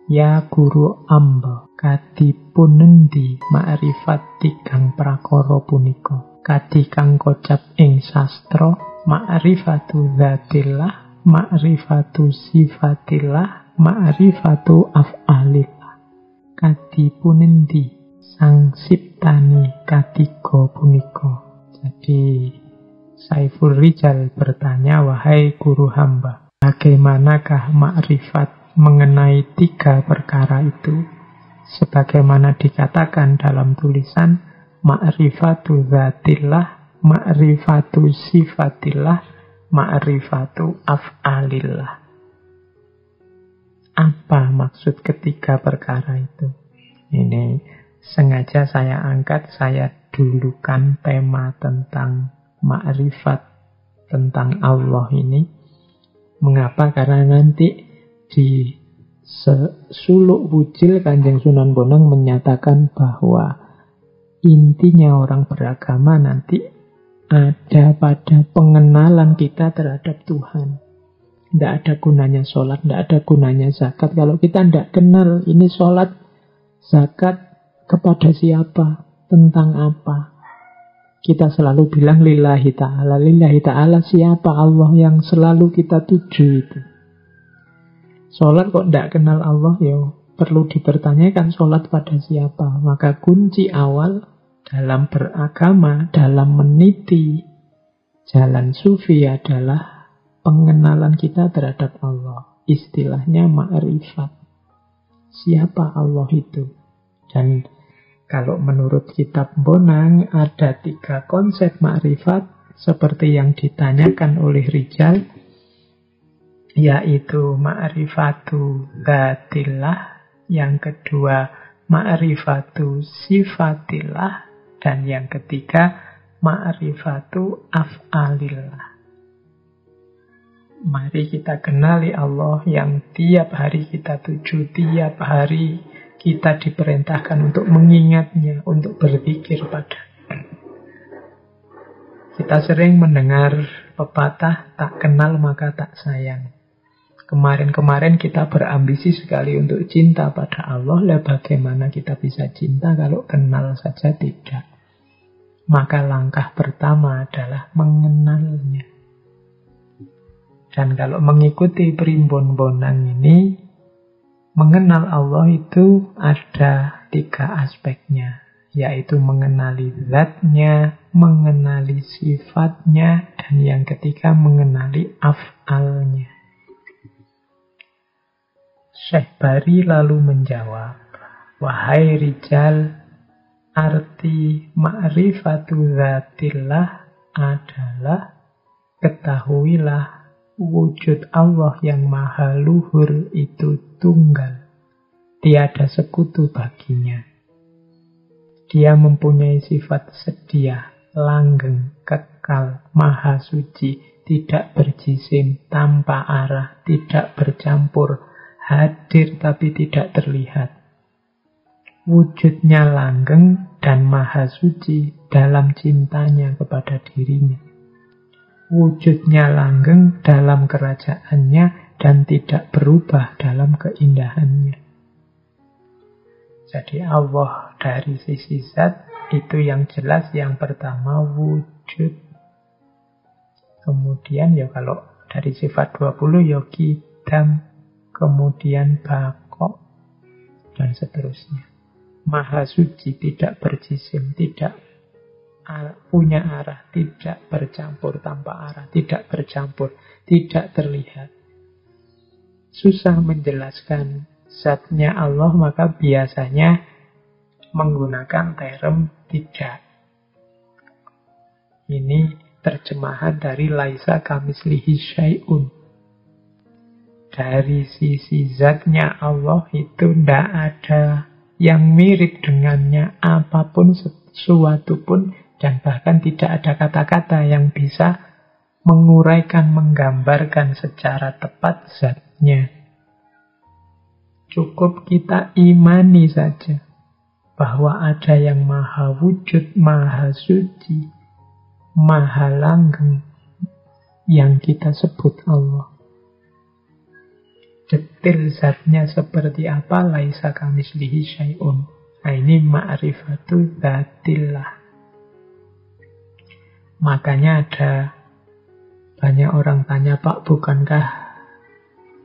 Ya guru amba, kadipun endi makrifat tigang prakara punika? Kadi kang kocap ing sastra, makrifatu dzatillah, makrifatu sifatillah, makrifatu af'alillah. Kadipun endi sang siptane katiga punika? Jadi Saiful Rijal bertanya, wahai guru hamba, bagaimanakah makrifat mengenai tiga perkara itu? Sebagaimana dikatakan dalam tulisan, ma'rifatu dzatillah, ma'rifatu sifatillah, ma'rifatu af'alillah. Apa maksud ketiga perkara itu? Ini sengaja saya angkat, saya dulukan tema tentang ma'rifat, tentang Allah ini. Mengapa? Karena nanti di suluk wujil Kanjeng Sunan Bonang menyatakan bahwa intinya orang beragama nanti ada pada pengenalan kita terhadap Tuhan. Tidak ada gunanya sholat, tidak ada gunanya zakat kalau kita tidak kenal ini sholat, zakat kepada siapa, tentang apa. Kita selalu bilang lillahi ta'ala. Lillahi ta'ala siapa? Allah yang selalu kita tuju itu. Sholat kok tidak kenal Allah, ya perlu dipertanyakan sholat pada siapa. Maka kunci awal dalam beragama, dalam meniti jalan sufi adalah pengenalan kita terhadap Allah. Istilahnya ma'rifat. Siapa Allah itu? Dan kalau menurut kitab Bonang ada 3 konsep ma'rifat seperti yang ditanyakan oleh Rijal, yaitu ma'rifatu dzatillah, yang kedua ma'rifatu sifatillah, dan yang ketiga ma'rifatu af'alillah. Mari kita kenali Allah yang tiap hari kita tuju, tiap hari kita diperintahkan untuk mengingatnya, untuk berpikir pada. Kita sering mendengar pepatah, tak kenal maka tak sayang. Kemarin-kemarin kita berambisi sekali untuk cinta pada Allah. Lah bagaimana kita bisa cinta kalau kenal saja tidak? Maka langkah pertama adalah mengenalnya. Dan kalau mengikuti Primbon Bonang ini, mengenal Allah itu ada 3 aspeknya, yaitu mengenali zatnya, mengenali sifatnya, dan yang ketiga mengenali af'alnya. Syekh Bari lalu menjawab, wahai Rijal, arti ma'rifatu dzatillah adalah ketahuilah wujud Allah yang maha luhur itu tunggal. Tiada sekutu baginya. Dia mempunyai sifat sedia, langgeng, kekal, maha suci, tidak berjisim, tanpa arah, tidak bercampur, hadir tapi tidak terlihat. Wujudnya langgeng dan maha suci dalam cintanya kepada dirinya. Wujudnya langgeng dalam kerajaannya dan tidak berubah dalam keindahannya. Jadi Allah dari sisi zat itu yang jelas, yang pertama wujud. Kemudian ya kalau dari sifat 20 ya qidam, kemudian baqo, dan seterusnya. Maha suci, tidak berjisim, tidak punya arah, tidak bercampur, tanpa arah, tidak bercampur, tidak terlihat. Susah menjelaskan zatnya Allah, maka biasanya menggunakan term tidak. Ini terjemahan dari laisa kamislihi syai'un. Dari sisi zatnya Allah itu tidak ada yang mirip dengannya, apapun, sesuatu pun, dan bahkan tidak ada kata-kata yang bisa menguraikan, menggambarkan secara tepat zatnya. Cukup kita imani saja bahwa ada yang maha wujud, maha suci, maha langgeng, yang kita sebut Allah. Detail zatnya seperti apa, laisa kamitslihi syai'un. Nah, ini ma'rifatu dzatillah. Makanya ada banyak orang tanya, Pak, bukankah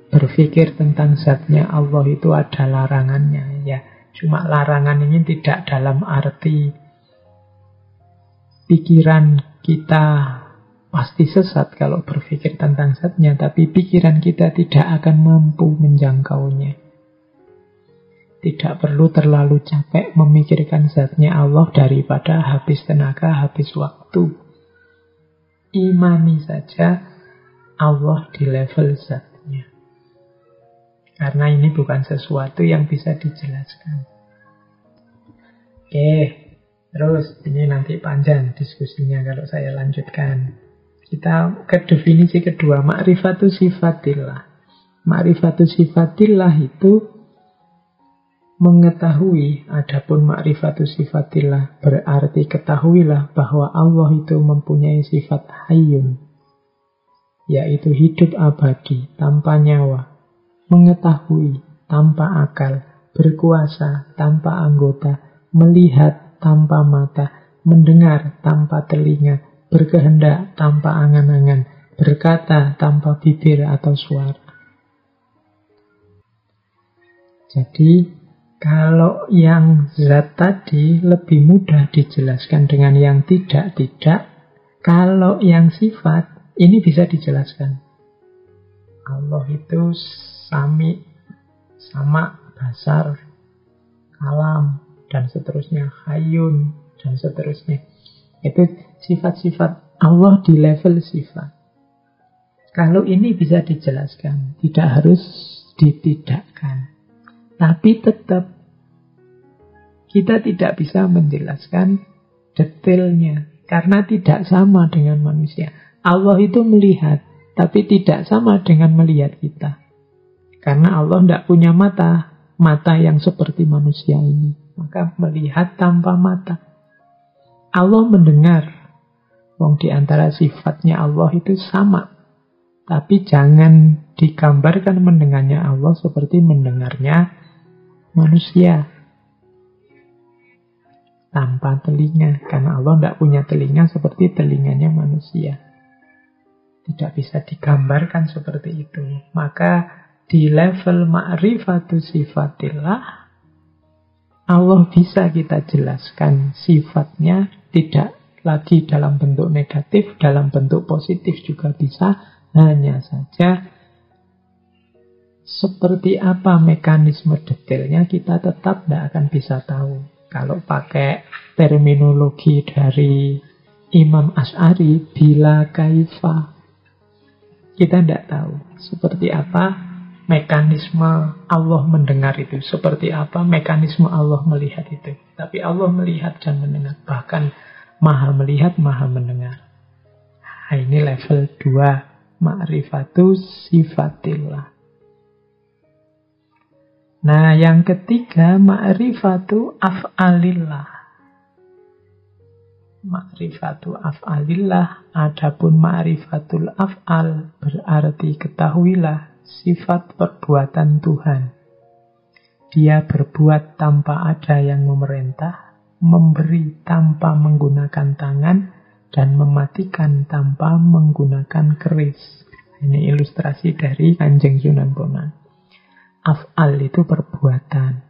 berpikir tentang zatnya Allah itu ada larangannya? Ya, cuma larangan ini tidak dalam arti pikiran kita pasti sesat kalau berpikir tentang zatnya, tapi pikiran kita tidak akan mampu menjangkaunya. Tidak perlu terlalu capek memikirkan zatnya Allah daripada habis tenaga, habis waktu. Imani saja Allah di level zatnya. Karena ini bukan sesuatu yang bisa dijelaskan. Oke, terus ini nanti panjang diskusinya kalau saya lanjutkan. Kita ke definisi kedua, ma'rifatu sifatillah. Ma'rifatu sifatillah itu mengetahui. Adapun ma'rifatu sifatillah berarti ketahuilah bahwa Allah itu mempunyai sifat hayyun, yaitu hidup abadi tanpa nyawa, mengetahui tanpa akal, berkuasa tanpa anggota, melihat tanpa mata, mendengar tanpa telinga, berkehendak tanpa angan-angan, berkata tanpa bibir atau suara. Jadi kalau yang zat tadi lebih mudah dijelaskan dengan yang tidak. Kalau yang sifat, ini bisa dijelaskan. Allah itu sami, sama, basar, kalam, dan seterusnya, hayyun, dan seterusnya. Itu sifat-sifat Allah di level sifat. Kalau ini bisa dijelaskan, tidak harus ditidakkan. Tapi tetap kita tidak bisa menjelaskan detailnya karena tidak sama dengan manusia. Allah itu melihat, tapi tidak sama dengan melihat kita. Karena Allah tidak punya mata yang seperti manusia ini. Maka melihat tanpa mata. Allah mendengar. Wong di antara sifatnya Allah itu sama. Tapi jangan digambarkan mendengarnya Allah seperti mendengarnya manusia tanpa telinga, karena Allah tidak punya telinga seperti telinganya manusia. Tidak bisa digambarkan seperti itu. Maka di level ma'rifatu sifatillah, Allah bisa kita jelaskan sifatnya, tidak lagi dalam bentuk negatif, dalam bentuk positif juga bisa. Hanya saja seperti apa mekanisme detailnya kita tetap tidak akan bisa tahu. Kalau pakai terminologi dari Imam Asy'ari, bila kaifa, kita tidak tahu seperti apa mekanisme Allah mendengar itu, seperti apa mekanisme Allah melihat itu. Tapi Allah melihat dan mendengar, bahkan maha melihat, maha mendengar. Nah, ini level 2, ma'rifatu sifatillah. Nah, yang ketiga, ma'rifatu af'alillah. Ma'rifatu af'alillah, adapun ma'rifatul af'al berarti ketahuilah sifat perbuatan Tuhan. Dia berbuat tanpa ada yang memerintah, memberi tanpa menggunakan tangan, dan mematikan tanpa menggunakan keris. Ini ilustrasi dari Kanjeng Sunan Bonang. Af'al itu perbuatan.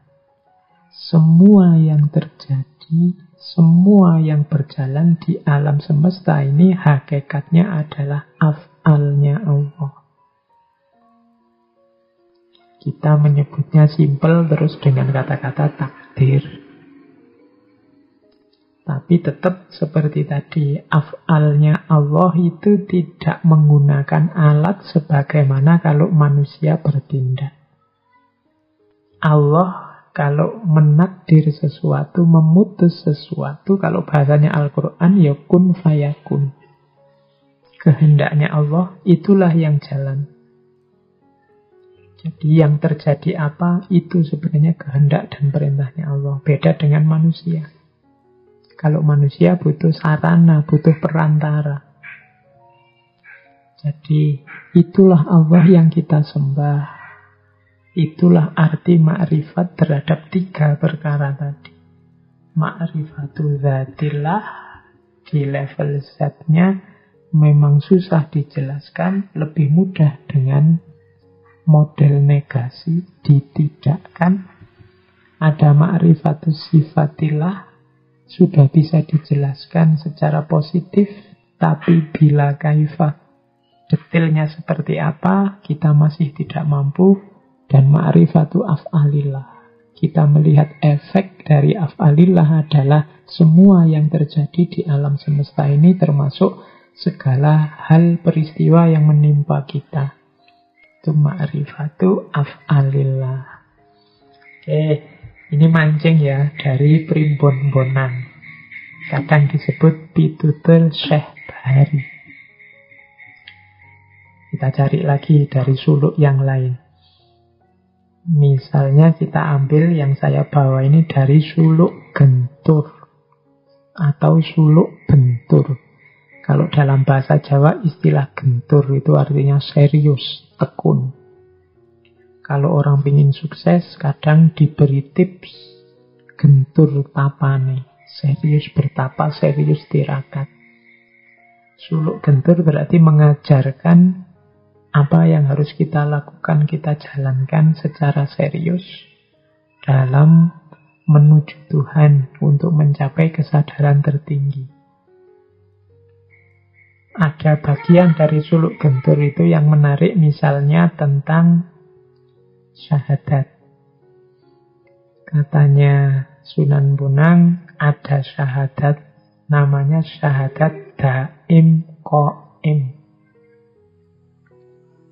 Semua yang terjadi, semua yang berjalan di alam semesta ini hakikatnya adalah af'alnya Allah. Kita menyebutnya simpel terus dengan kata-kata takdir. Tapi tetap seperti tadi, af'alnya Allah itu tidak menggunakan alat sebagaimana kalau manusia bertindak. Allah kalau menakdir sesuatu, memutus sesuatu, kalau bahasanya Al-Quran, ya kun fayakun. Kehendaknya Allah, itulah yang jalan. Jadi yang terjadi apa, itu sebenarnya kehendak dan perintahnya Allah. Beda dengan manusia. Kalau manusia butuh sarana, butuh perantara. Jadi itulah Allah yang kita sembah. Itulah arti ma'rifat terhadap 3 perkara tadi. Ma'rifatul zatillah di level zatnya memang susah dijelaskan, lebih mudah dengan model negasi, ditidakkan. Ada ma'rifatul sifatillah, sudah bisa dijelaskan secara positif, tapi bila kaifah, detailnya seperti apa, kita masih tidak mampu. Dan ma'rifatu af'alillah, kita melihat efek dari af'alillah adalah semua yang terjadi di alam semesta ini, termasuk segala hal peristiwa yang menimpa kita. Itu ma'rifatu af'alillah. Oke, ini mancing ya dari primbon-bonan. Kadang disebut pitutul Syekh Bahari. Kita cari lagi dari suluk yang lain. Misalnya kita ambil yang saya bawa ini dari suluk gentur atau suluk bentur. Kalau dalam bahasa Jawa istilah gentur itu artinya serius, tekun. Kalau orang ingin sukses kadang diberi tips gentur tapane, serius bertapa, serius tirakat. Suluk gentur berarti mengajarkan apa yang harus kita lakukan, kita jalankan secara serius dalam menuju Tuhan untuk mencapai kesadaran tertinggi. Ada bagian dari suluk gentur itu yang menarik, misalnya tentang syahadat. Katanya Sunan Bonang ada syahadat namanya syahadat daim qaim.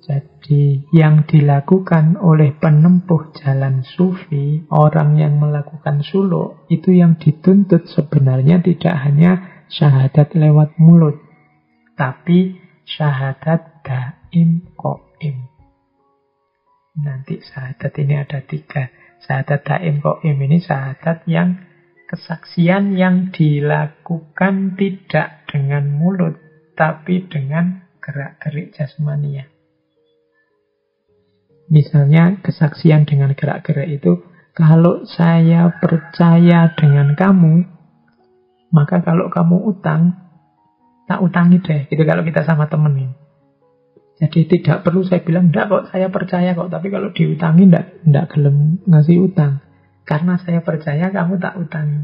Jadi yang dilakukan oleh penempuh jalan sufi, orang yang melakukan suluk, itu yang dituntut sebenarnya tidak hanya syahadat lewat mulut, tapi syahadat daim qaim. Nanti syahadat ini ada 3. Syahadat daim qaim ini syahadat yang kesaksian yang dilakukan tidak dengan mulut, tapi dengan gerak-gerik jasmania. Misalnya kesaksian dengan gerak-gerik itu, kalau saya percaya dengan kamu, maka kalau kamu utang, tak utangi deh. Itu kalau kita sama temenin. Jadi tidak perlu saya bilang, enggak kok saya percaya kok. Tapi kalau diutangi, enggak gelem ngasih utang. Karena saya percaya kamu tak utangi.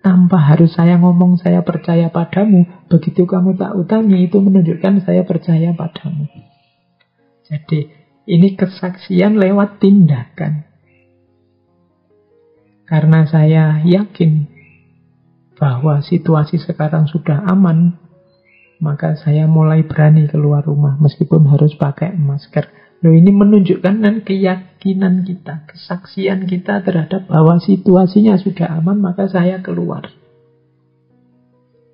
Tanpa harus saya ngomong saya percaya padamu, begitu kamu tak utangi, itu menunjukkan saya percaya padamu. Jadi ini kesaksian lewat tindakan. Karena saya yakin bahwa situasi sekarang sudah aman, maka saya mulai berani keluar rumah meskipun harus pakai masker. Loh, ini menunjukkan keyakinan kita, kesaksian kita terhadap bahwa situasinya sudah aman, maka saya keluar.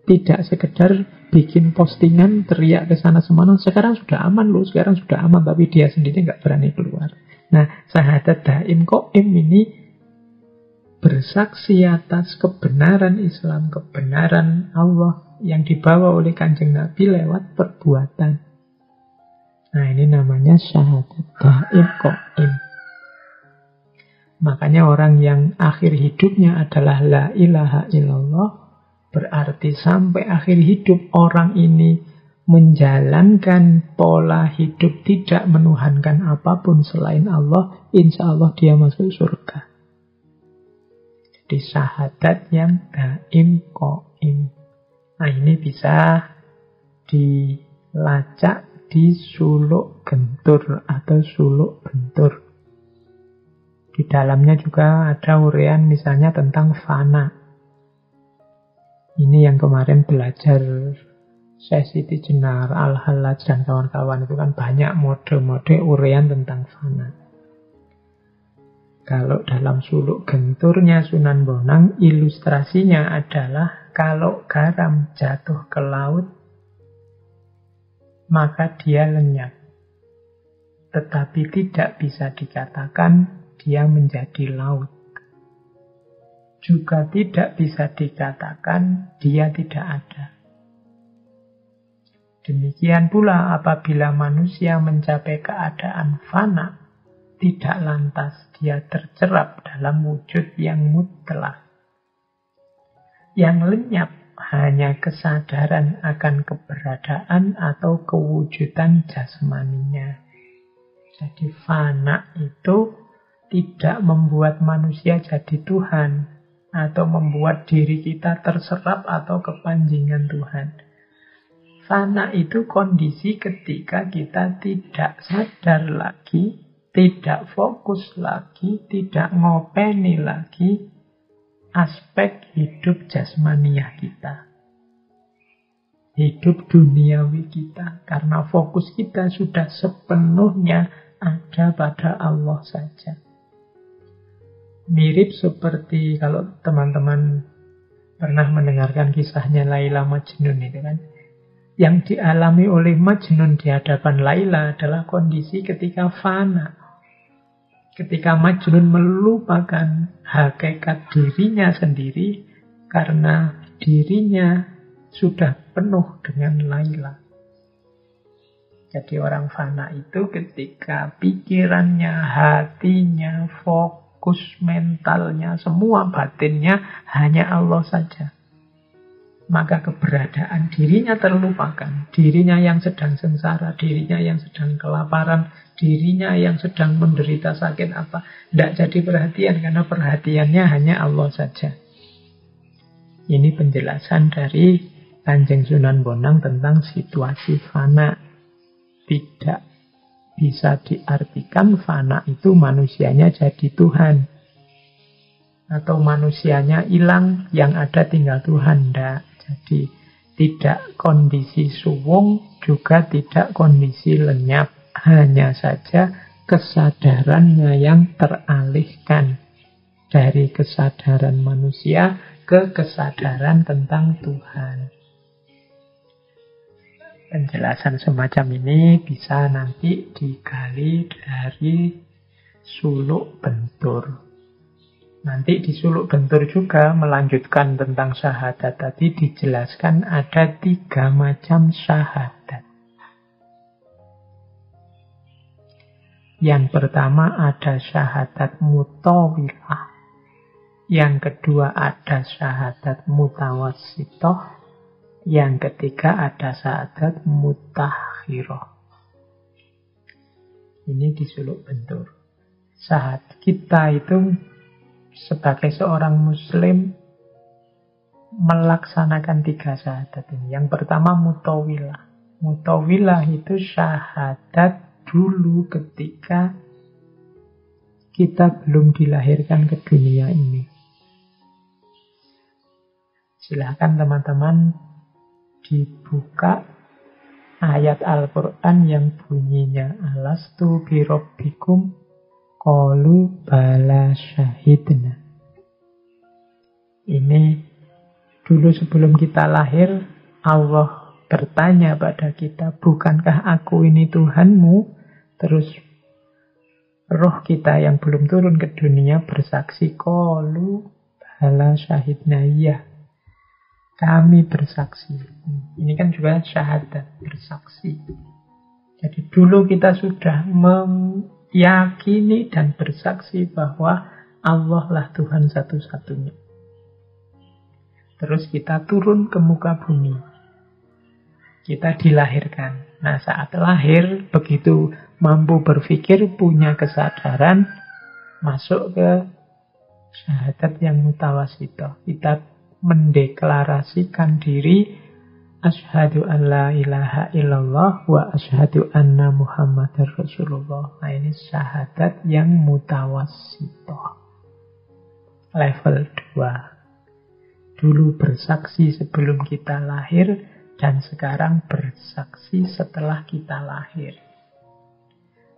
Tidak sekedar bikin postingan, teriak ke sana semana, sekarang sudah aman loh, sekarang sudah aman, tapi dia sendiri nggak berani keluar. Nah, syahadat daim qaim ini bersaksi atas kebenaran Islam, kebenaran Allah yang dibawa oleh Kanjeng Nabi lewat perbuatan. Nah, ini namanya syahadat daim qaim. Makanya orang yang akhir hidupnya adalah la ilaha illallah, berarti sampai akhir hidup orang ini menjalankan pola hidup tidak menuhankan apapun selain Allah, insya Allah dia masuk surga. Jadi syahadat yang daim qaim. Nah, ini bisa dilacak di suluk gentur atau suluk bentur. Di dalamnya juga ada uraian misalnya tentang fana. Ini yang kemarin belajar Syekh Siti Jenar, Al-Hallaj dan kawan-kawan itu kan banyak mode-mode uraian tentang fana. Kalau dalam suluk genturnya Sunan Bonang, ilustrasinya adalah kalau garam jatuh ke laut, maka dia lenyap. Tetapi tidak bisa dikatakan dia menjadi laut. Juga tidak bisa dikatakan dia tidak ada. Demikian pula apabila manusia mencapai keadaan fana, tidak lantas dia tercerap dalam wujud yang mutlak. Yang lenyap hanya kesadaran akan keberadaan atau kewujudan jasmaninya. Jadi fana itu tidak membuat manusia jadi Tuhan atau membuat diri kita terserap atau kepanjingan Tuhan. Fana itu kondisi ketika kita tidak sadar lagi, tidak fokus lagi, tidak ngopeni lagi aspek hidup jasmaniah kita. Hidup duniawi kita. Karena fokus kita sudah sepenuhnya ada pada Allah saja. Mirip seperti kalau teman-teman pernah mendengarkan kisahnya Laila Majnun itu kan. Yang dialami oleh Majnun di hadapan Laila adalah kondisi ketika fana. Ketika Majnun melupakan hakikat dirinya sendiri karena dirinya sudah penuh dengan Laila. Jadi orang fana itu ketika pikirannya, hatinya, fokus mentalnya, semua batinnya hanya Allah saja. Maka keberadaan dirinya terlupakan. Dirinya yang sedang sengsara, dirinya yang sedang kelaparan, dirinya yang sedang menderita sakit apa. Tidak jadi perhatian karena perhatiannya hanya Allah saja. Ini penjelasan dari Kanjeng Sunan Bonang tentang situasi fana. Tidak bisa diartikan fana itu manusianya jadi Tuhan. Atau manusianya hilang, yang ada tinggal Tuhan. Tidak. Jadi tidak kondisi suwung, juga tidak kondisi lenyap. Hanya saja kesadarannya yang teralihkan dari kesadaran manusia ke kesadaran tentang Tuhan. Penjelasan semacam ini bisa nanti digali dari suluk bentur. Nanti di suluk bentur juga melanjutkan tentang syahadat. Tadi dijelaskan ada 3 macam syahadat. Yang pertama ada syahadat mutawilah. Yang kedua ada syahadat mutawassithah. Yang ketiga ada syahadat mutakhirah. Ini di suluk bentur. Syahadat kita itu sebagai seorang muslim melaksanakan 3 syahadat ini. Yang pertama mutawilah. Mutawilah itu syahadat dulu ketika kita belum dilahirkan ke dunia ini. Silahkan teman-teman dibuka ayat Al-Quran yang bunyinya alastu birabbikum qalu bala syahidna. Ini dulu sebelum kita lahir Allah bertanya pada kita, bukankah aku ini Tuhanmu? Terus roh kita yang belum turun ke dunia bersaksi, qalu bala syahidna, iya kami bersaksi. Ini kan juga syahadat, bersaksi. Jadi dulu kita sudah meyakini dan bersaksi bahwa Allah lah Tuhan satu-satunya. Terus kita turun ke muka bumi. Kita dilahirkan. Nah saat lahir, begitu mampu berpikir, punya kesadaran, masuk ke syahadat yang mutawassithah. Kita mendeklarasikan diri asyhadu an la ilaha illallah wa asyhadu anna muhammadar rasulullah. Nah ini syahadat yang mutawassithah. Level 2. Dulu bersaksi sebelum kita lahir dan sekarang bersaksi setelah kita lahir.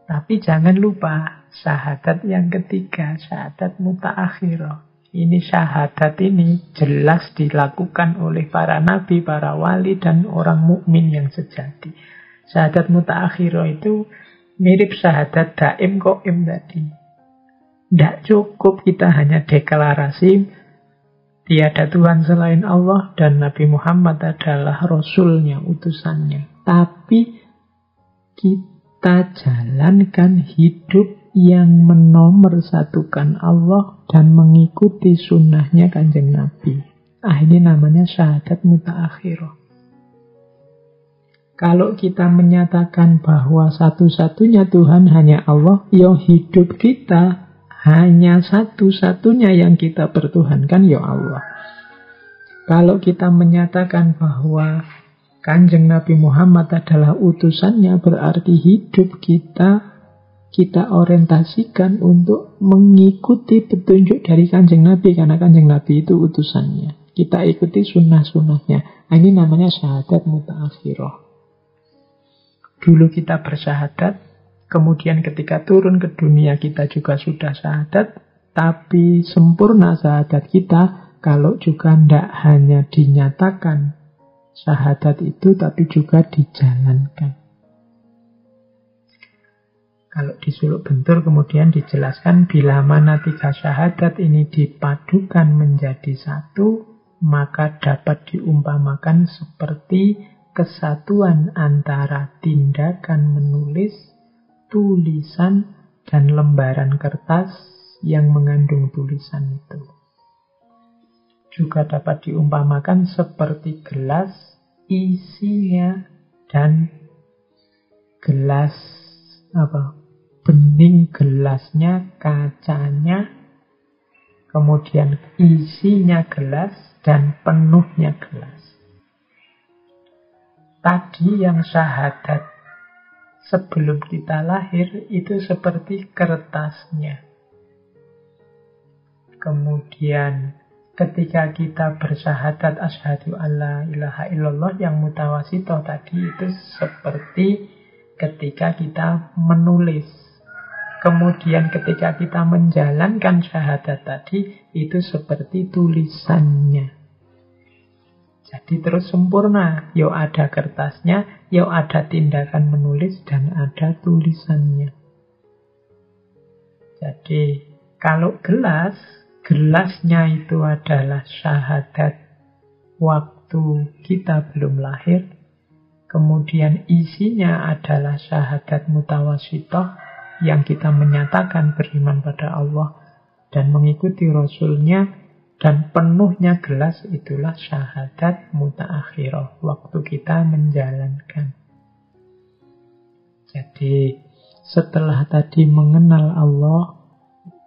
Tapi jangan lupa syahadat yang ketiga, syahadat mutaakhirah. Ini syahadat ini jelas dilakukan oleh para nabi, para wali, dan orang mukmin yang sejati. Syahadat mutaakhirah itu mirip syahadat daim qaim tadi. Tidak cukup kita hanya deklarasi tiada Tuhan selain Allah dan Nabi Muhammad adalah Rasulnya, utusannya. Tapi kita jalankan hidup yang menomorsatukan Allah dan mengikuti sunnahnya Kanjeng Nabi. Ini namanya syahadat mutaakhirah. Kalau kita menyatakan bahwa satu-satunya Tuhan hanya Allah, ya hidup kita hanya satu-satunya yang kita pertuhankan, ya Allah. Kalau kita menyatakan bahwa Kanjeng Nabi Muhammad adalah utusannya, berarti hidup kita orientasikan untuk mengikuti petunjuk dari Kanjeng Nabi, karena Kanjeng Nabi itu utusannya. Kita ikuti sunnah-sunnahnya. Ini namanya syahadat mutaakhirah. Dulu kita bersyahadat, kemudian ketika turun ke dunia kita juga sudah syahadat, tapi sempurna syahadat kita kalau juga tidak hanya dinyatakan syahadat itu, tapi juga dijalankan. Kalau di suluk bentur kemudian dijelaskan, bila mana 3 syahadat ini dipadukan menjadi satu, maka dapat diumpamakan seperti kesatuan antara tindakan menulis, tulisan, dan lembaran kertas yang mengandung tulisan itu. Juga dapat diumpamakan seperti gelas, isinya dan gelas bening gelasnya, kacanya, kemudian isinya gelas dan penuhnya gelas. Tadi yang syahadat sebelum kita lahir itu seperti kertasnya. Kemudian ketika kita bersyahadat asyhadu alla ilaha illallah yang mutawasitoh tadi itu seperti ketika kita menulis. Kemudian ketika kita menjalankan syahadat tadi, itu seperti tulisannya. Jadi terus sempurna. Yo ada kertasnya, yo ada tindakan menulis, dan ada tulisannya. Jadi kalau gelasnya itu adalah syahadat waktu kita belum lahir. Kemudian isinya adalah syahadat mutawasitoh, yang kita menyatakan beriman pada Allah dan mengikuti Rasul-Nya, dan penuhnya gelas itulah syahadat mutaakhirah, waktu kita menjalankan. Jadi setelah tadi mengenal Allah,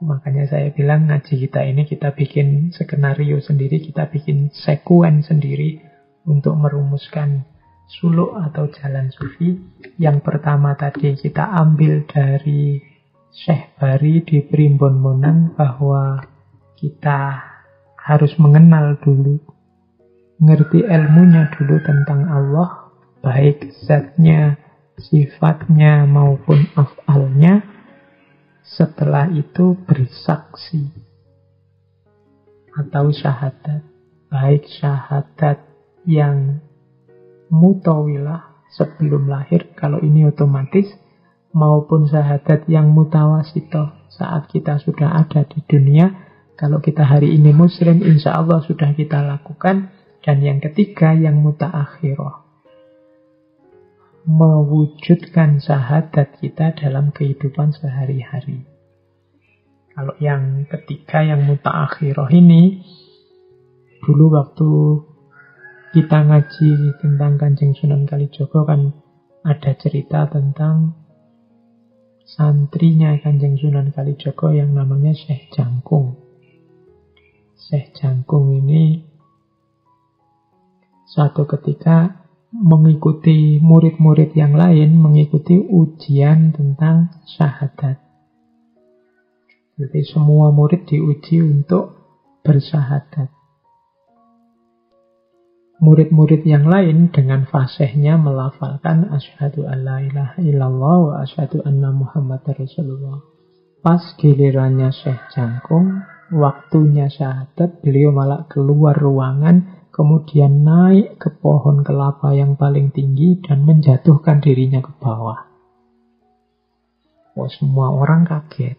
makanya saya bilang ngaji kita ini kita bikin skenario sendiri, kita bikin sekuen sendiri untuk merumuskan suluk atau jalan sufi. Yang pertama tadi kita ambil dari Syekh Bari di Primbon Monan, bahwa kita harus mengenal dulu, ngerti ilmunya dulu tentang Allah, baik zatnya, sifatnya maupun af'alnya. Setelah itu bersaksi atau syahadat, baik syahadat yang mutawilah sebelum lahir, kalau ini otomatis, maupun syahadat yang mutawasitoh saat kita sudah ada di dunia. Kalau kita hari ini muslim, insya Allah sudah kita lakukan. Dan yang ketiga, yang mutaakhirah, mewujudkan syahadat kita dalam kehidupan sehari-hari. Kalau yang ketiga, yang mutaakhirah ini, dulu waktu kita ngaji tentang Kanjeng Sunan Kalijaga kan ada cerita tentang santrinya Kanjeng Sunan Kalijaga yang namanya Syekh Jangkung. Syekh Jangkung ini suatu ketika mengikuti murid-murid yang lain, mengikuti ujian tentang syahadat. Jadi semua murid diuji untuk bersyahadat. Murid-murid yang lain dengan fasihnya melafalkan asyhadu alla ilaha illallah wa asyhadu anna muhammadar rasulullah. Pas gilirannya Syekh Jangkung, waktunya syahadat, beliau malah keluar ruangan, kemudian naik ke pohon kelapa yang paling tinggi dan menjatuhkan dirinya ke bawah. Semua orang kaget.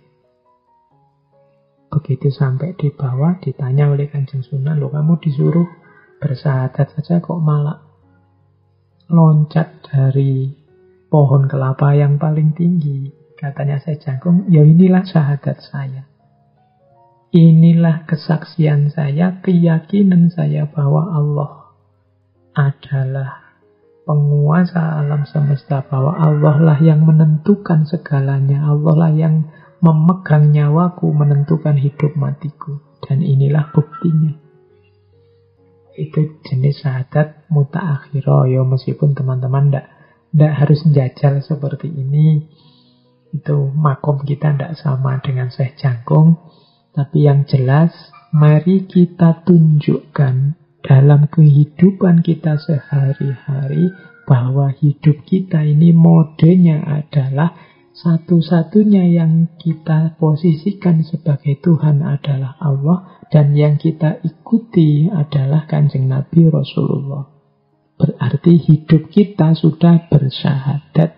Begitu sampai di bawah, ditanya oleh Kanjeng Sunan, "Loh, kamu disuruh bersyahadat saja kok malah loncat dari pohon kelapa yang paling tinggi?" Katanya Syekh Jangkung, ya inilah syahadat saya. Inilah kesaksian saya, keyakinan saya bahwa Allah adalah penguasa alam semesta, bahwa Allah lah yang menentukan segalanya, Allah lah yang memegang nyawaku, menentukan hidup matiku. Dan inilah buktinya. Itu jenis syahadat mutaakhirah. Ya meskipun teman-teman tidak harus jajal seperti ini. Itu makom kita tidak sama dengan Syekh Jangkung. Tapi yang jelas, mari kita tunjukkan dalam kehidupan kita sehari-hari bahwa hidup kita ini modenya adalah satu-satunya yang kita posisikan sebagai Tuhan adalah Allah, dan yang kita ikuti adalah Kanjeng Nabi Rasulullah. Berarti hidup kita sudah bersyahadat,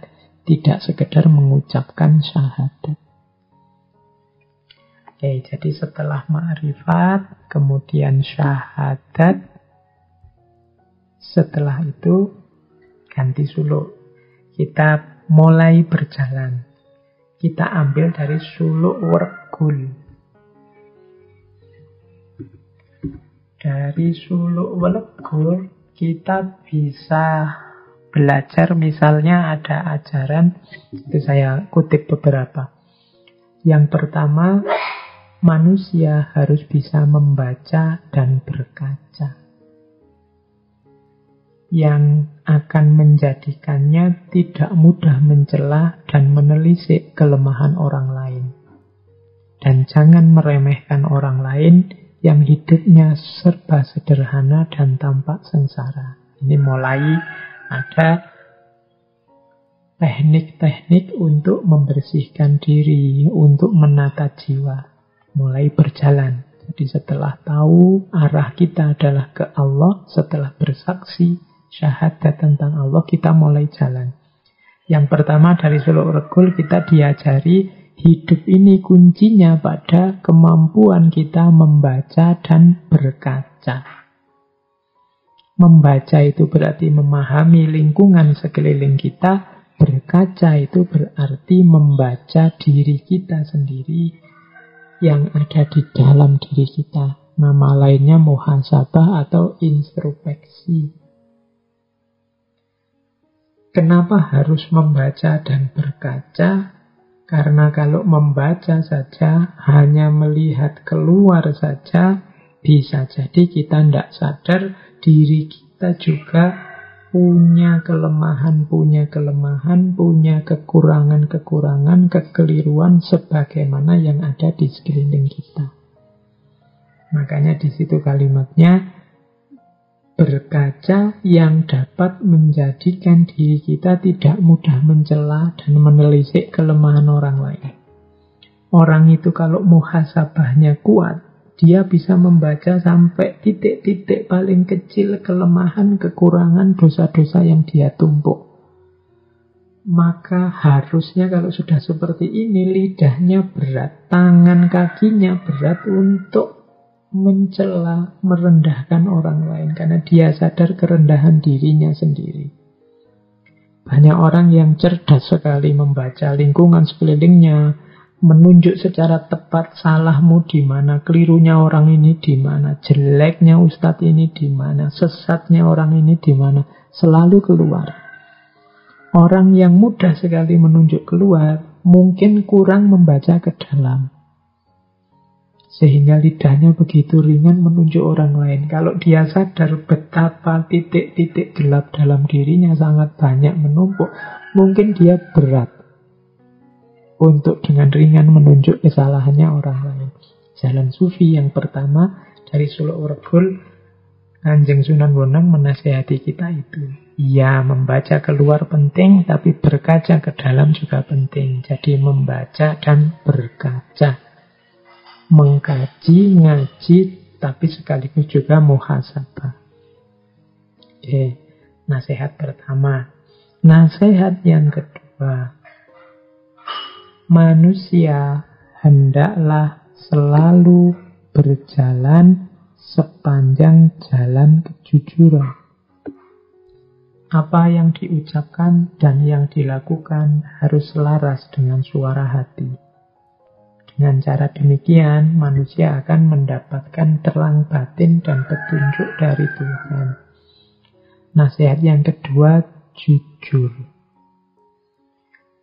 tidak sekedar mengucapkan syahadat. Oke, jadi setelah ma'rifat, kemudian syahadat, setelah itu ganti suluk. Kita mulai berjalan. Kita ambil dari suluk wergul. Dari suluk wergul kita bisa belajar, misalnya ada ajaran, itu saya kutip beberapa. Yang pertama, manusia harus bisa membaca dan berkaca. Yang akan menjadikannya tidak mudah mencela dan menelisik kelemahan orang lain. Dan jangan meremehkan orang lain yang hidupnya serba sederhana dan tampak sengsara. Ini mulai ada teknik-teknik untuk membersihkan diri, untuk menata jiwa. Mulai berjalan. Jadi setelah tahu arah kita adalah ke Allah, setelah bersaksi syahadat tentang Allah, kita mulai jalan. Yang pertama dari suluk regul kita diajari hidup ini kuncinya pada kemampuan kita membaca dan berkaca. Membaca itu berarti memahami lingkungan sekeliling kita, berkaca itu berarti membaca diri kita sendiri yang ada di dalam diri kita. Nama lainnya muhasabah atau introspeksi. Kenapa harus membaca dan berkaca? Karena kalau membaca saja, hanya melihat keluar saja, bisa jadi kita tidak sadar diri kita juga punya kelemahan, punya kekurangan, kekeliruan sebagaimana yang ada di sekeliling kita. Makanya di situ kalimatnya, berkaca yang dapat menjadikan diri kita tidak mudah mencela dan menelisik kelemahan orang lain. Orang itu kalau muhasabahnya kuat, dia bisa membaca sampai titik-titik paling kecil kelemahan, kekurangan, dosa-dosa yang dia tumpuk. Maka harusnya kalau sudah seperti ini, lidahnya berat, tangan kakinya berat untuk mencela, merendahkan orang lain, karena dia sadar kerendahan dirinya sendiri. Banyak orang yang cerdas sekali membaca lingkungan sekelilingnya, menunjuk secara tepat salahmu di mana, kelirunya orang ini di mana, jeleknya ustadz ini di mana, sesatnya orang ini di mana, selalu keluar. Orang yang mudah sekali menunjuk keluar, mungkin kurang membaca ke dalam. Sehingga lidahnya begitu ringan menunjuk orang lain. Kalau dia sadar betapa titik-titik gelap dalam dirinya sangat banyak menumpuk, mungkin dia berat untuk dengan ringan menunjuk kesalahannya orang lain. Jalan sufi yang pertama dari suluk wergul, Kanjeng Sunan Bonang menasihati kita itu. Ya, membaca keluar penting, tapi berkaca ke dalam juga penting. Jadi membaca dan berkaca. Mengkaji, ngaji, tapi sekaligus juga muhasabah. Oke, nasihat pertama. Nasihat yang kedua, manusia hendaklah selalu berjalan sepanjang jalan kejujuran. Apa yang diucapkan dan yang dilakukan harus selaras dengan suara hati. Dengan cara demikian, manusia akan mendapatkan terang batin dan petunjuk dari Tuhan. Nasihat yang kedua, jujur.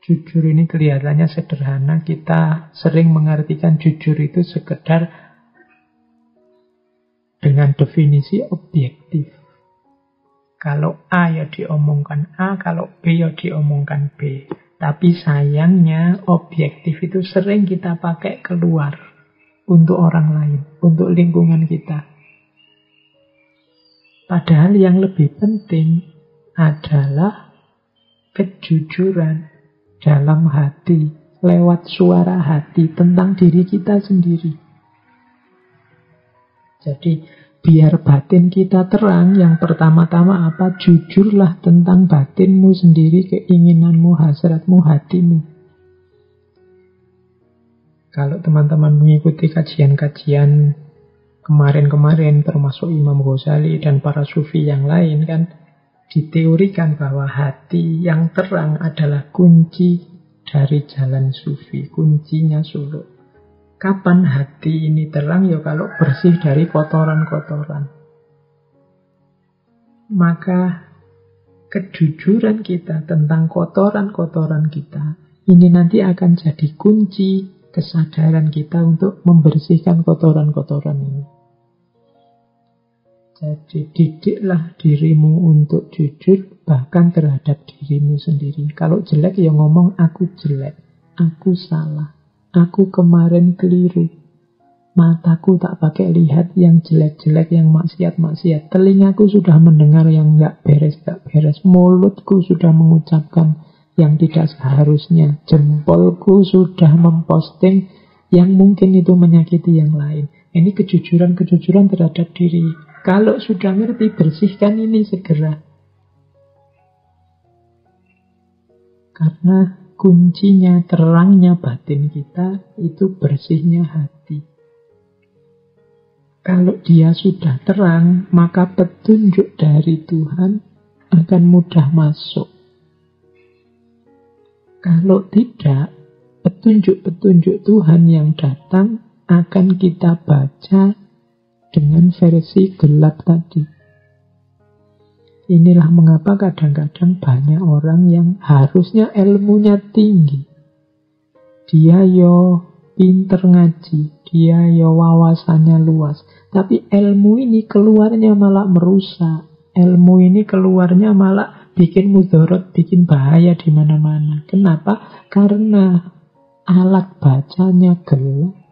Jujur ini kelihatannya sederhana. Kita sering mengartikan jujur itu sekedar dengan definisi objektif. Kalau A ya diomongkan A, kalau B ya diomongkan B. Tapi sayangnya objektif itu sering kita pakai keluar untuk orang lain, untuk lingkungan kita. Padahal yang lebih penting adalah kejujuran dalam hati, lewat suara hati tentang diri kita sendiri. Jadi biar batin kita terang, yang pertama-tama apa? Jujurlah tentang batinmu sendiri, keinginanmu, hasratmu, hatimu. Kalau teman-teman mengikuti kajian-kajian kemarin-kemarin, termasuk Imam Ghazali dan para sufi yang lain, kan diteorikan bahwa hati yang terang adalah kunci dari jalan sufi, kuncinya suluk. Kapan hati ini terang? Ya kalau bersih dari kotoran-kotoran. Maka kejujuran kita tentang kotoran-kotoran kita ini nanti akan jadi kunci kesadaran kita untuk membersihkan kotoran-kotoran ini. Jadi didiklah dirimu untuk jujur bahkan terhadap dirimu sendiri. Kalau jelek ya ngomong aku jelek, aku salah. Aku kemarin keliru. Mataku tak pakai lihat yang jelek-jelek, yang maksiat-maksiat. Telingaku sudah mendengar yang gak beres. Mulutku sudah mengucapkan yang tidak seharusnya. Jempolku sudah memposting yang mungkin itu menyakiti yang lain. Ini kejujuran-kejujuran terhadap diri. Kalau sudah ngerti, bersihkan ini segera. Karena kuncinya, terangnya batin kita itu bersihnya hati. Kalau dia sudah terang, maka petunjuk dari Tuhan akan mudah masuk. Kalau tidak, petunjuk-petunjuk Tuhan yang datang akan kita baca dengan versi gelap tadi. Inilah mengapa kadang-kadang banyak orang yang harusnya ilmunya tinggi. Dia yo pinter ngaji, dia yo wawasannya luas. Tapi ilmu ini keluarnya malah merusak. Ilmu ini keluarnya malah bikin mudarat, bikin bahaya di mana-mana. Kenapa? Karena alat bacanya gelap.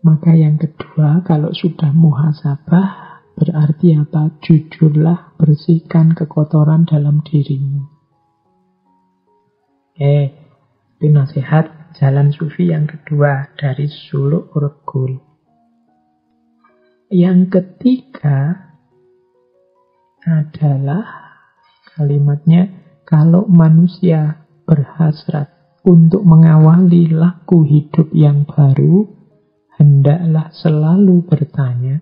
Maka yang kedua, kalau sudah muhasabah, berarti apa? Jujurlah, bersihkan kekotoran dalam dirimu. Itu nasihat jalan sufi yang kedua dari Suluk Urgul. Yang ketiga adalah kalimatnya, kalau manusia berhasrat untuk mengawali laku hidup yang baru, hendaklah selalu bertanya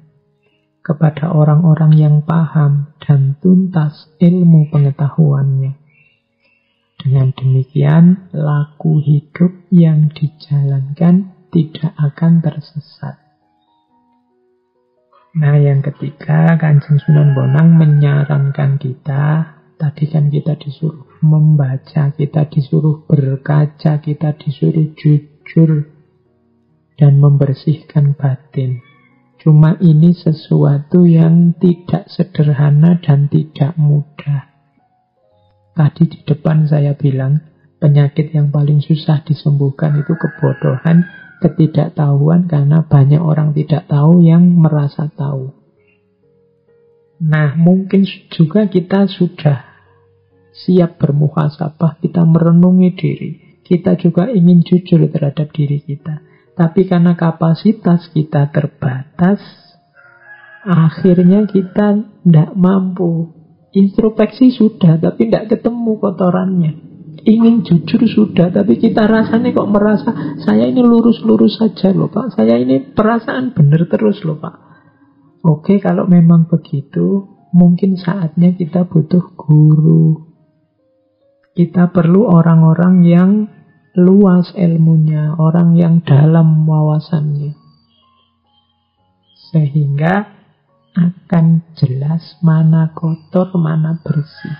kepada orang-orang yang paham dan tuntas ilmu pengetahuannya. Dengan demikian, laku hidup yang dijalankan tidak akan tersesat. Nah, yang ketiga, Kanjeng Sunan Bonang menyarankan kita, tadi kan kita disuruh membaca, kita disuruh berkaca, kita disuruh jujur dan membersihkan batin. Cuma ini sesuatu yang tidak sederhana dan tidak mudah. Tadi di depan saya bilang, penyakit yang paling susah disembuhkan itu kebodohan, ketidaktahuan, karena banyak orang tidak tahu yang merasa tahu. Nah, mungkin juga kita sudah siap bermuhasabah, kita merenungi diri. Kita juga ingin jujur terhadap diri kita. Tapi karena kapasitas kita terbatas, akhirnya kita tidak mampu. Introspeksi sudah, tapi tidak ketemu kotorannya. Ingin jujur sudah, tapi kita rasanya kok merasa, saya ini lurus-lurus saja loh Pak. Saya ini perasaan benar terus loh Pak. Oke, kalau memang begitu, mungkin saatnya kita butuh guru. Kita perlu orang-orang yang luas ilmunya, orang yang dalam wawasannya. Sehingga akan jelas mana kotor, mana bersih.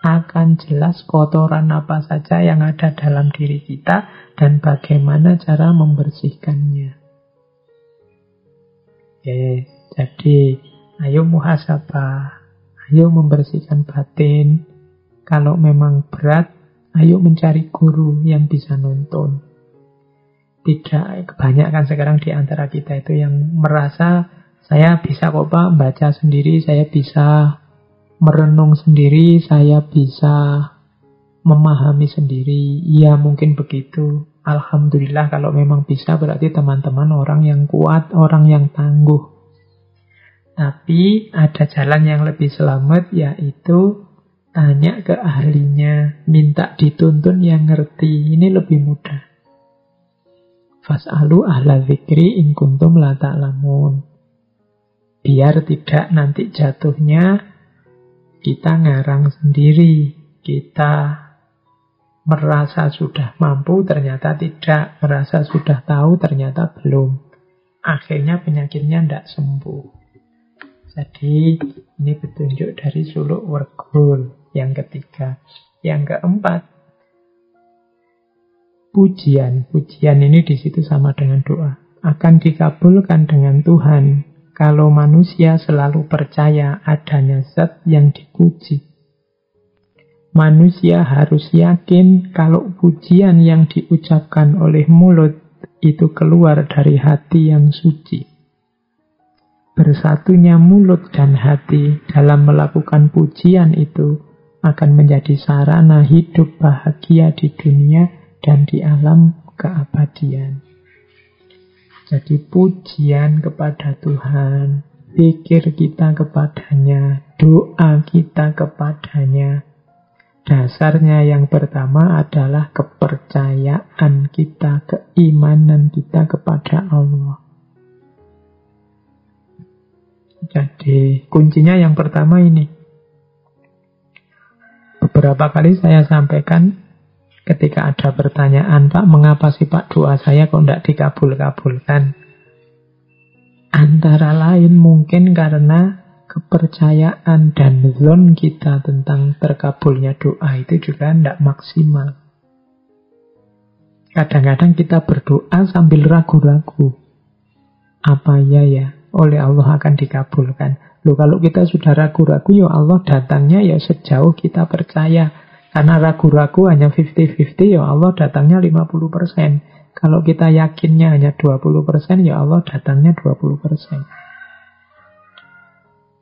Akan jelas kotoran apa saja yang ada dalam diri kita dan bagaimana cara membersihkannya. Oke, jadi ayo muhasabah, ayo membersihkan batin. Kalau memang berat, ayo mencari guru yang bisa nuntun. Tidak, kebanyakan sekarang di antara kita itu yang merasa saya bisa kok Pak baca sendiri, saya bisa merenung sendiri, saya bisa memahami sendiri. Ya mungkin begitu. Alhamdulillah kalau memang bisa, berarti teman-teman orang yang kuat, orang yang tangguh. Tapi ada jalan yang lebih selamat, yaitu tanya ke ahlinya, minta dituntun yang ngerti. Ini lebih mudah. Fas'alu ahla dzikri in kuntum la ta'lamun. Biar tidak nanti jatuhnya kita ngarang sendiri, kita merasa sudah mampu, ternyata tidak. Merasa sudah tahu, ternyata belum. Akhirnya penyakitnya tidak sembuh. Jadi ini petunjuk dari suluk Werkul yang ketiga. Yang keempat, pujian. Pujian ini di situ sama dengan doa. Akan dikabulkan dengan Tuhan kalau manusia selalu percaya adanya zat yang dipuji. Manusia harus yakin kalau pujian yang diucapkan oleh mulut itu keluar dari hati yang suci. Bersatunya mulut dan hati dalam melakukan pujian itu akan menjadi sarana hidup bahagia di dunia dan di alam keabadian. Jadi pujian kepada Tuhan, pikir kita kepadanya, doa kita kepadanya. Dasarnya yang pertama adalah kepercayaan kita, keimanan kita kepada Allah. Jadi kuncinya yang pertama ini. Beberapa kali saya sampaikan ketika ada pertanyaan, Pak, mengapa sih Pak doa saya kok tidak dikabul-kabulkan? Antara lain mungkin karena kepercayaan dan zon kita tentang terkabulnya doa itu juga tidak maksimal. Kadang-kadang kita berdoa sambil ragu-ragu. Apa ya oleh Allah akan dikabulkan? Loh, kalau kita sudah ragu-ragu, ya Allah datangnya ya sejauh kita percaya. Karena ragu-ragu hanya 50-50, ya Allah datangnya 50%. Kalau kita yakinnya hanya 20%, ya Allah datangnya 20%.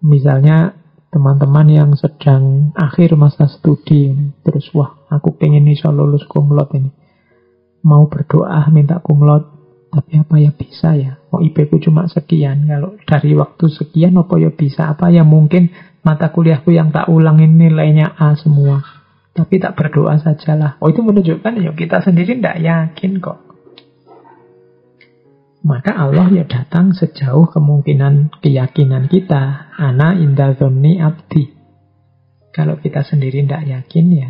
Misalnya teman-teman yang sedang akhir masa studi, terus wah aku pengen iso lulus kumlot ini. Mau berdoa minta kumlot, tapi apa ya bisa ya? Oh IP ku cuma sekian, kalau dari waktu sekian apa ya bisa? Apa ya mungkin mata kuliahku yang tak ulangin nilainya A semua. Tapi tak berdoa sajalah. Oh itu menunjukkan ya kita sendiri tidak yakin kok. Maka Allah ya datang sejauh kemungkinan keyakinan kita. Ana inda dzonni abdi. Kalau kita sendiri tidak yakin ya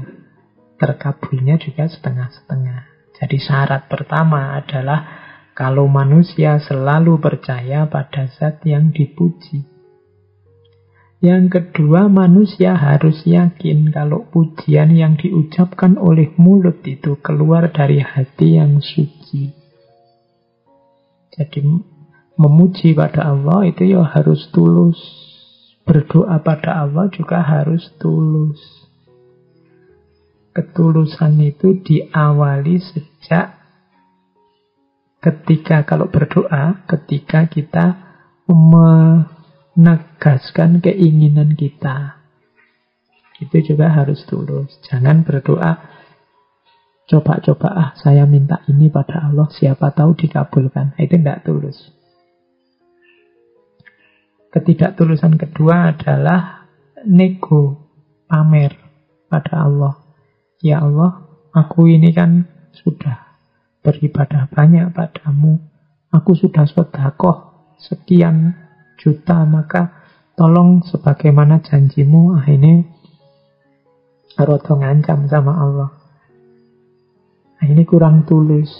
terkabulnya juga setengah-setengah. Jadi syarat pertama adalah kalau manusia selalu percaya pada zat yang dipuji. Yang kedua, manusia harus yakin kalau pujian yang diucapkan oleh mulut itu keluar dari hati yang suci. Jadi memuji pada Allah itu ya harus tulus. Berdoa pada Allah juga harus tulus. Ketulusan itu diawali sejak ketika kalau berdoa, ketika kita menegaskan keinginan kita. Itu juga harus tulus. Jangan berdoa, coba-coba saya minta ini pada Allah, siapa tahu dikabulkan. Itu tidak tulus. Ketidaktulusan kedua adalah nego, pamer pada Allah. Ya Allah, aku ini kan sudah beribadah banyak padamu. Aku sudah sedekah sekian juta, maka tolong sebagaimana janjimu. Ini rada ngancam sama Allah. Ini kurang tulus.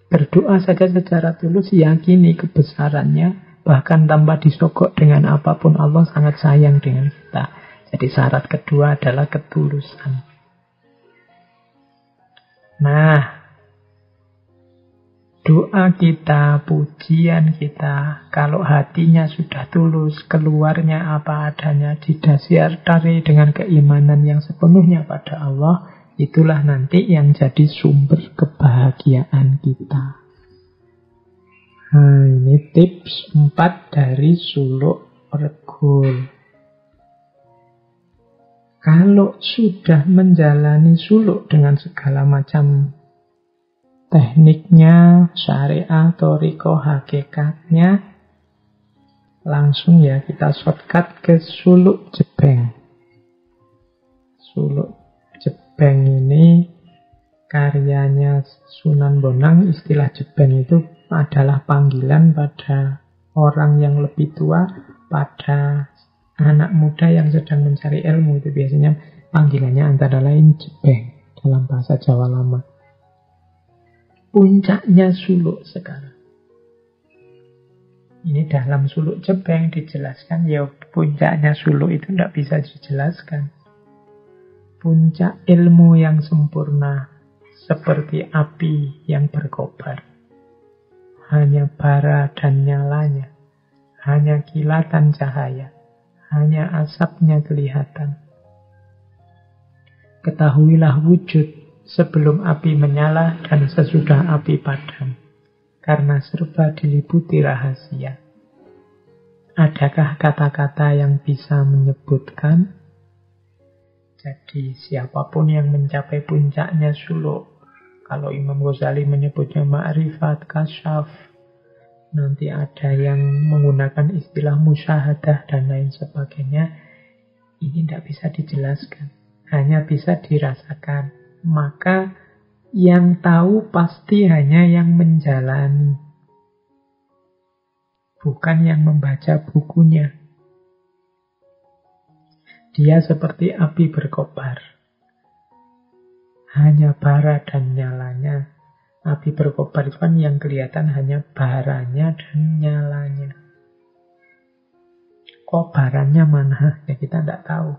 Berdoa saja secara tulus, yakini kebesarannya, bahkan tanpa disogok dengan apapun, Allah sangat sayang dengan kita. Jadi syarat kedua adalah ketulusan. Nah, doa kita, pujian kita, kalau hatinya sudah tulus, keluarnya apa adanya, didasari dengan keimanan yang sepenuhnya pada Allah, itulah nanti yang jadi sumber kebahagiaan kita. Nah, ini tips 4 dari suluk regul. Kalau sudah menjalani suluk dengan segala macam tekniknya, syariah, thariqah, hakikatnya, langsung ya kita shortcut ke suluk jebeng. Suluk jebeng ini karyanya Sunan Bonang. Istilah jebeng itu adalah panggilan pada orang yang lebih tua, pada anak muda yang sedang mencari ilmu. Itu biasanya panggilannya antara lain jebeng dalam bahasa Jawa lama. Puncaknya suluk sekarang. Ini dalam suluk jebeng dijelaskan, ya puncaknya suluk itu tidak bisa dijelaskan. Puncak ilmu yang sempurna seperti api yang berkobar. Hanya bara dan nyalanya, hanya kilatan cahaya, hanya asapnya kelihatan. Ketahuilah wujud sebelum api menyala dan sesudah api padam, karena serba diliputi rahasia. Adakah kata-kata yang bisa menyebutkan? Jadi siapapun yang mencapai puncaknya suluk, kalau Imam Ghazali menyebutnya ma'rifat, kasyaf, nanti ada yang menggunakan istilah musyahadah dan lain sebagainya, ini tidak bisa dijelaskan, hanya bisa dirasakan. Maka yang tahu pasti hanya yang menjalani, bukan yang membaca bukunya. Dia seperti api berkobar, hanya bara dan nyalanya. Api berkobar itu kan yang kelihatan hanya baranya dan nyalanya. Kobarannya mana? Ya kita tidak tahu.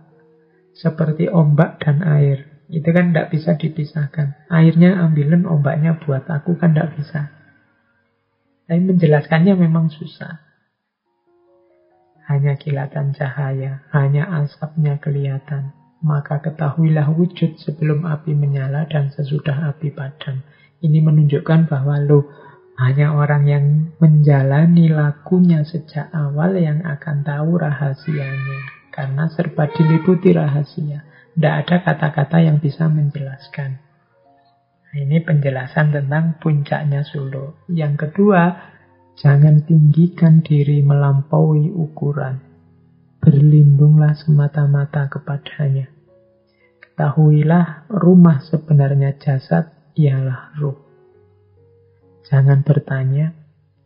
Seperti ombak dan air. Itu kan tidak bisa dipisahkan. Airnya ambilin, ombaknya buat aku, kan tidak bisa. Tapi menjelaskannya memang susah. Hanya kilatan cahaya, hanya asapnya kelihatan. Maka ketahuilah wujud sebelum api menyala dan sesudah api padam. Ini menunjukkan bahwa hanya orang yang menjalani lakunya sejak awal yang akan tahu rahasianya. Karena serba diliputi rahasia. Tidak ada kata-kata yang bisa menjelaskan. Nah, ini penjelasan tentang puncaknya suluk. Yang kedua, jangan tinggikan diri melampaui ukuran. Berlindunglah semata-mata kepadanya. Ketahuilah rumah sebenarnya jasad ialah ruh. Jangan bertanya,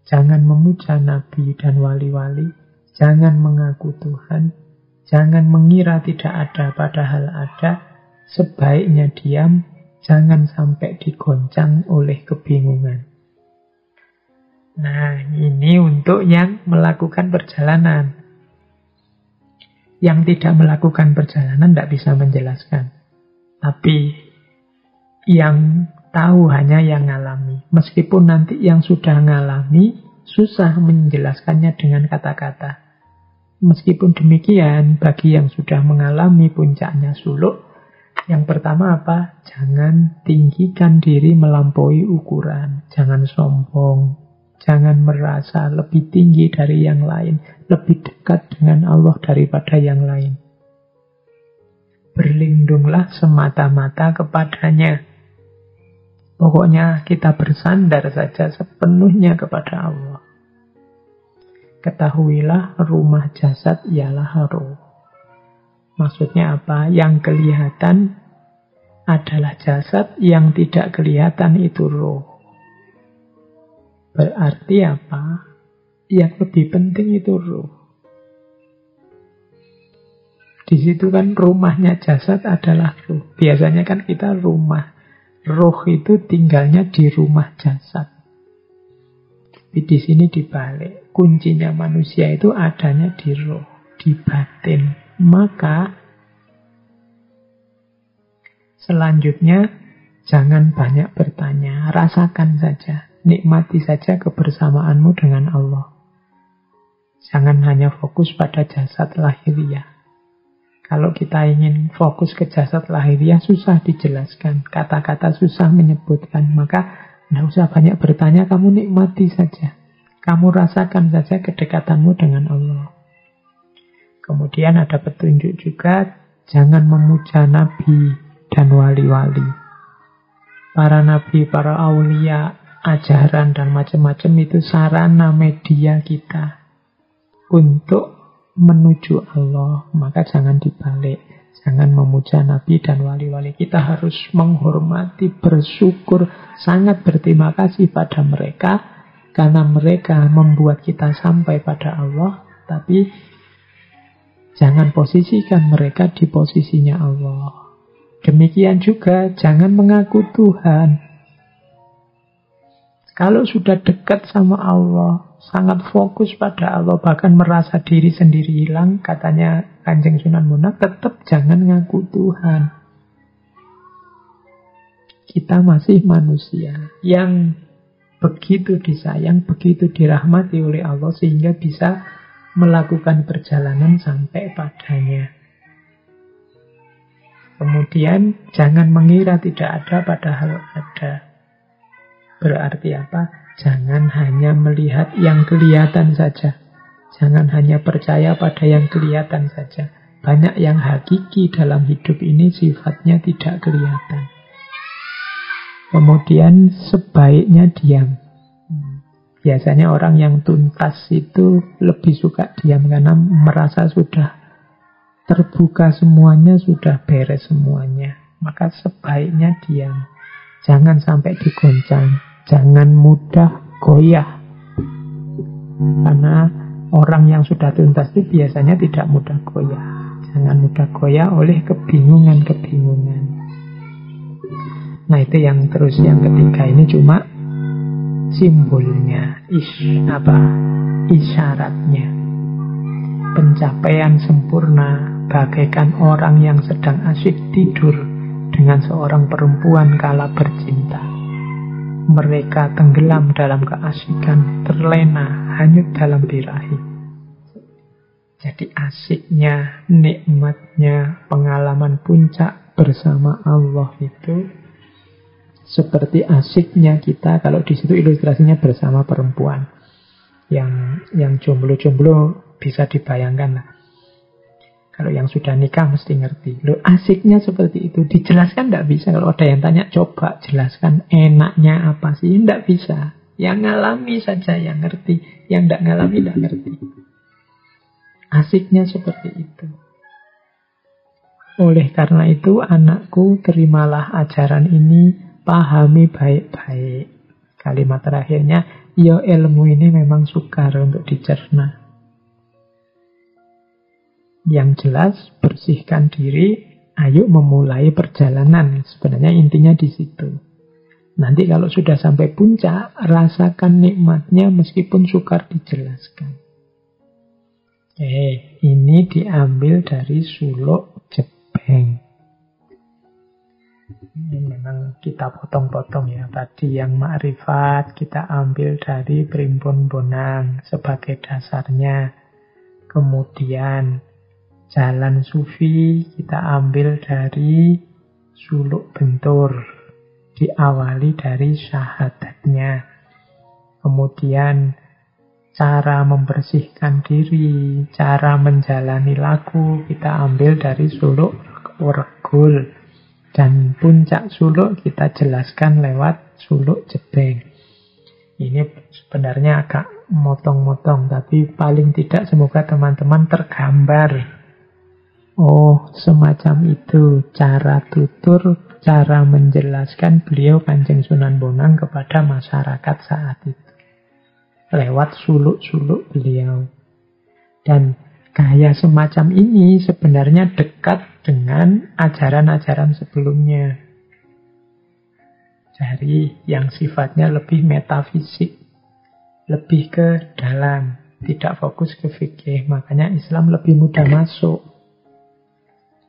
jangan memuja nabi dan wali-wali, jangan mengaku Tuhan, jangan mengira tidak ada padahal ada, sebaiknya diam, jangan sampai digoncang oleh kebingungan. Nah, ini untuk yang melakukan perjalanan. Yang tidak melakukan perjalanan tidak bisa menjelaskan. Tapi yang tahu hanya yang ngalami. Meskipun nanti yang sudah ngalami susah menjelaskannya dengan kata-kata. Meskipun demikian, bagi yang sudah mengalami puncaknya suluk, yang pertama apa? Jangan tinggikan diri melampaui ukuran. Jangan sombong. Jangan merasa lebih tinggi dari yang lain, lebih dekat dengan Allah daripada yang lain. Berlindunglah semata-mata kepadanya. Pokoknya kita bersandar saja sepenuhnya kepada Allah. Ketahuilah rumah jasad ialah roh. Maksudnya apa? Yang kelihatan adalah jasad, yang tidak kelihatan itu roh. Berarti apa? Yang lebih penting itu roh. Di situ kan rumahnya jasad adalah ruh. Biasanya kan kita rumah. Ruh itu tinggalnya di rumah jasad. Tapi di sini dibalik. Kuncinya manusia itu adanya di ruh, di batin. Maka selanjutnya jangan banyak bertanya. Rasakan saja. Nikmati saja kebersamaanmu dengan Allah. Jangan hanya fokus pada jasad lahiriah. Kalau kita ingin fokus ke jasad lahiriah, susah dijelaskan. Kata-kata susah menyebutkan. Maka tidak usah banyak bertanya, kamu nikmati saja. Kamu rasakan saja kedekatanmu dengan Allah. Kemudian ada petunjuk juga, jangan memuja nabi dan wali-wali. Para nabi, para aulia, ajaran dan macam-macam itu sarana media kita untuk menuju Allah. Maka jangan dibalik. Jangan memuja nabi dan wali-wali. Kita harus menghormati, bersyukur, sangat berterima kasih pada mereka, karena mereka membuat kita sampai pada Allah. Tapi jangan posisikan mereka di posisinya Allah. Demikian juga jangan mengaku Tuhan. Kalau sudah dekat sama Allah, sangat fokus pada Allah, bahkan merasa diri sendiri hilang, katanya Kanjeng Sunan Bonang, tetap jangan ngaku Tuhan. Kita masih manusia yang begitu disayang, begitu dirahmati oleh Allah, sehingga bisa melakukan perjalanan sampai padanya. Kemudian jangan mengira tidak ada padahal ada. Berarti apa? Jangan hanya melihat yang kelihatan saja. Jangan hanya percaya pada yang kelihatan saja. Banyak yang hakiki dalam hidup ini sifatnya tidak kelihatan. Kemudian sebaiknya diam. Biasanya orang yang tuntas itu lebih suka diam karena merasa sudah terbuka semuanya, sudah beres semuanya. Maka sebaiknya diam. Jangan sampai digoncang. Jangan mudah goyah. Karena orang yang sudah tuntas itu biasanya tidak mudah goyah. Jangan mudah goyah oleh kebingungan-kebingungan. Nah itu yang terus yang ketiga ini cuma simbolnya, isyaratnya. Pencapaian sempurna bagaikan orang yang sedang asyik tidur dengan seorang perempuan kala bercinta. Mereka tenggelam dalam keasikan, terlena, hanyut dalam birahi. Jadi asiknya, nikmatnya, pengalaman puncak bersama Allah itu seperti asiknya kita kalau di situ ilustrasinya bersama perempuan. Yang jomblo-jomblo bisa dibayangkan lah. Kalau yang sudah nikah mesti ngerti. Loh, asiknya seperti itu. Dijelaskan tidak bisa. Kalau ada yang tanya, coba jelaskan enaknya apa sih? Tidak bisa. Yang ngalami saja yang ngerti. Yang tidak ngalami tidak ngerti. Asiknya seperti itu. Oleh karena itu, anakku, terimalah ajaran ini, pahami baik-baik. Kalimat terakhirnya, ya ilmu ini memang sukar untuk dicerna. Yang jelas, bersihkan diri, ayo memulai perjalanan. Sebenarnya intinya di situ. Nanti kalau sudah sampai puncak, rasakan nikmatnya meskipun sukar dijelaskan. Ini diambil dari Suluk Jebeng. Ini memang kita potong-potong ya. Tadi yang Ma'rifat kita ambil dari Primbon Bonang sebagai dasarnya. Kemudian Jalan Sufi kita ambil dari Suluk Bentur, diawali dari syahadatnya. Kemudian cara membersihkan diri, cara menjalani lagu kita ambil dari Suluk Regul. Dan puncak suluk kita jelaskan lewat Suluk Jebeng. Ini sebenarnya agak motong-motong, tapi paling tidak semoga teman-teman tergambar. Oh, semacam itu cara tutur, cara menjelaskan beliau Kanjeng Sunan Bonang kepada masyarakat saat itu. Lewat suluk-suluk beliau. Dan gaya semacam ini sebenarnya dekat dengan ajaran-ajaran sebelumnya. Dari yang sifatnya lebih metafisik, lebih ke dalam, tidak fokus ke fikih. Makanya Islam lebih mudah masuk.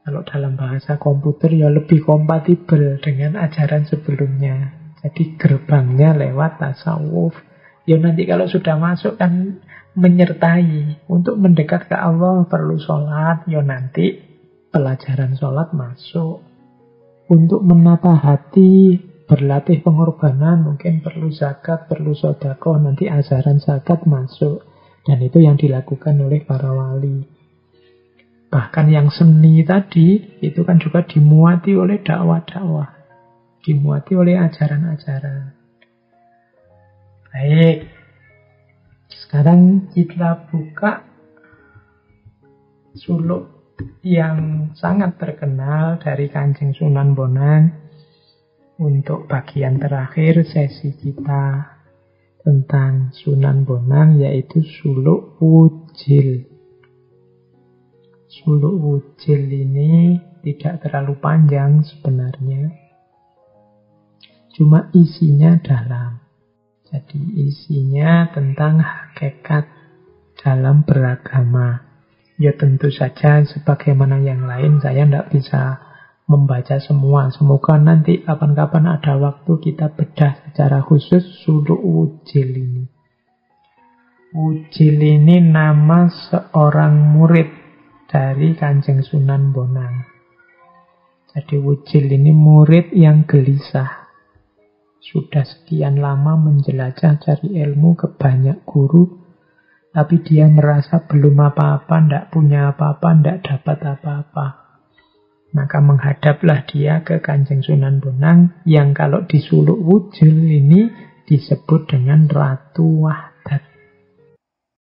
Kalau dalam bahasa komputer ya lebih kompatibel dengan ajaran sebelumnya. Jadi gerbangnya lewat tasawuf. Ya nanti kalau sudah masuk kan menyertai. Untuk mendekat ke Allah perlu sholat. Ya nanti pelajaran sholat masuk. Untuk menata hati, berlatih pengorbanan, mungkin perlu zakat, perlu sedekah. Nanti ajaran zakat masuk. Dan itu yang dilakukan oleh para wali. Bahkan yang seni tadi, itu kan juga dimuati oleh dakwah-dakwah. Dimuati oleh ajaran-ajaran. Baik. Sekarang kita buka suluk yang sangat terkenal dari Kanjeng Sunan Bonang untuk bagian terakhir sesi kita tentang Sunan Bonang, yaitu suluk wujil. Suluk wujil ini tidak terlalu panjang sebenarnya, cuma isinya dalam. Jadi isinya tentang hakikat dalam beragama. Ya tentu saja sebagaimana yang lain saya tidak bisa membaca semua. Semoga nanti kapan-kapan ada waktu kita bedah secara khusus suluk wujil ini. Wujil ini nama seorang murid dari Kanjeng Sunan Bonang. Jadi wujil ini murid yang gelisah. Sudah sekian lama menjelajah cari ilmu ke banyak guru, tapi dia merasa belum apa-apa, tidak punya apa-apa, tidak dapat apa-apa. Maka menghadaplah dia ke Kanjeng Sunan Bonang, yang kalau di suluk wujil ini disebut dengan Ratu Wahdah.